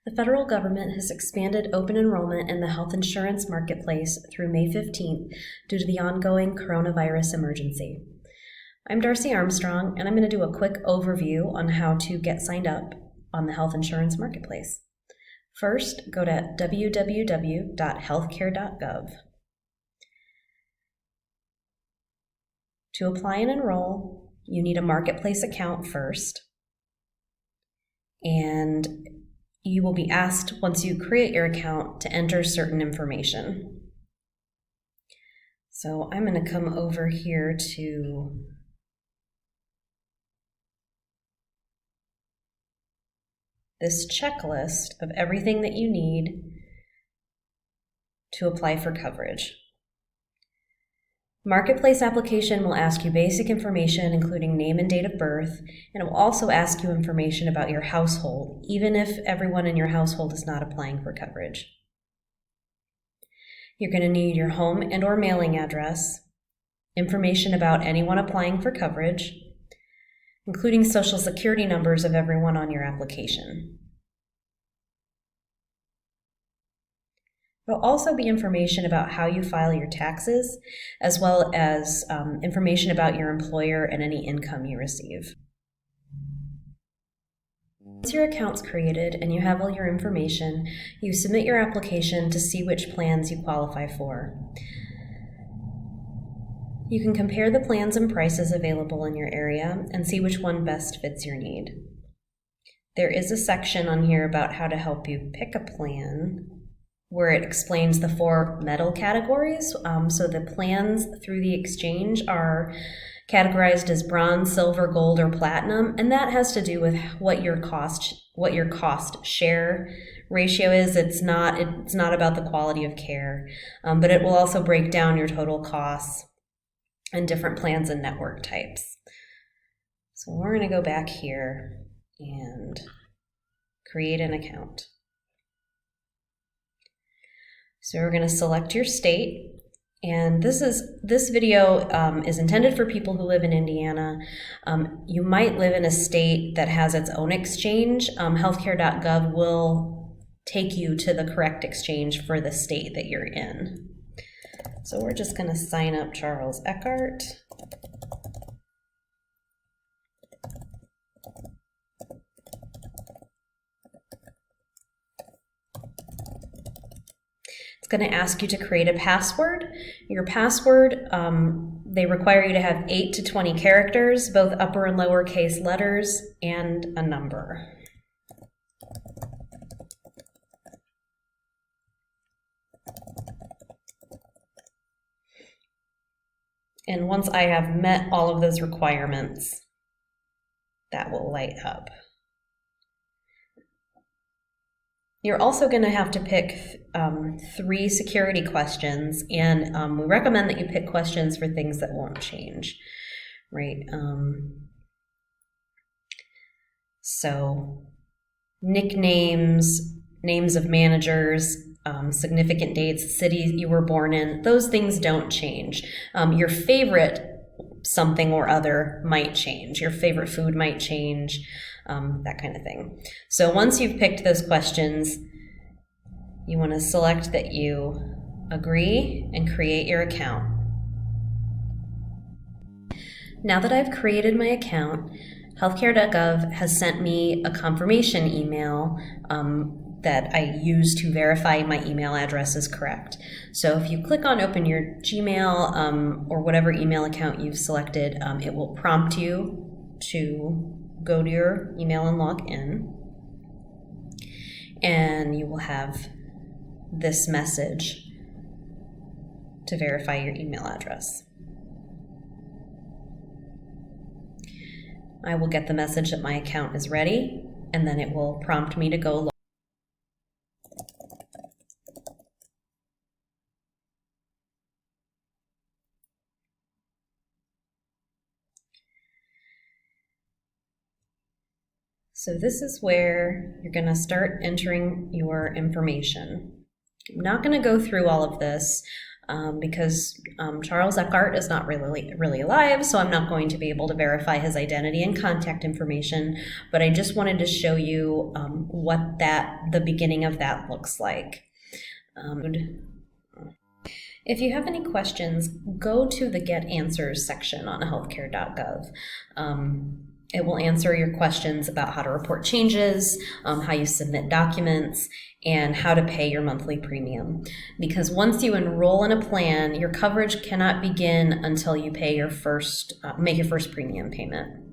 The federal government has expanded open enrollment in the health insurance marketplace through May 15th due to the ongoing coronavirus emergency. I'm Darcy Armstrong, and I'm going to do a quick overview on how to get signed up on the health insurance marketplace. First, go to www.healthcare.gov. To apply and enroll, you need a marketplace account first, and you will be asked once you create your account to enter certain information. So I'm going to come over here to this checklist of everything that you need to apply for coverage. Marketplace application will ask you basic information, including name and date of birth, and it will also ask you information about your household, even if everyone in your household is not applying for coverage. You're going to need your home and/or mailing address, information about anyone applying for coverage, including social security numbers of everyone on your application. There will also be information about how you file your taxes, as well as information about your employer and any income you receive. Once your account's created and you have all your information, you submit your application to see which plans you qualify for. You can compare the plans and prices available in your area and see which one best fits your need. There is a section on here about how to help you pick a plan, where it explains the 4 metal categories. So the plans through the exchange are categorized as bronze, silver, gold, or platinum, and that has to do with what your cost share ratio is. It's not about the quality of care, but it will also break down your total costs and different plans and network types. So we're going to go back here and create an account. So we're going to select your state, and this video is intended for people who live in Indiana. You might live in a state that has its own exchange. Healthcare.gov will take you to the correct exchange for the state that you're in. So we're just going to sign up Charles Eckhart. It's going to ask you to create a password. Your password, they require you to have 8 to 20 characters, both upper and lowercase letters, and a number. And once I have met all of those requirements, that will light up. You're also going to have to pick 3 security questions, and we recommend that you pick questions for things that won't change, right? So nicknames, names of managers, significant dates, cities you were born in, those things don't change. Your favorite something or other might change. Your favorite food might change, that kind of thing. So once you've picked those questions, you want to select that you agree and create your account. Now that I've created my account, Healthcare.gov has sent me a confirmation email that I use to verify my email address is correct. So if you click on open your Gmail or whatever email account you've selected, it will prompt you to go to your email and log in. And you will have this message to verify your email address. I will get the message that my account is ready, and then it will prompt me to go log in. So this is where you're going to start entering your information. I'm not going to go through all of this. because Charles Eckhart is not really alive, so I'm not going to be able to verify his identity and contact information, but I just wanted to show you what the beginning of that looks like. If you have any questions, go to the Get Answers section on Healthcare.gov. It will answer your questions about how to report changes, how you submit documents, and how to pay your monthly premium. Because once you enroll in a plan, your coverage cannot begin until you pay your make your first premium payment.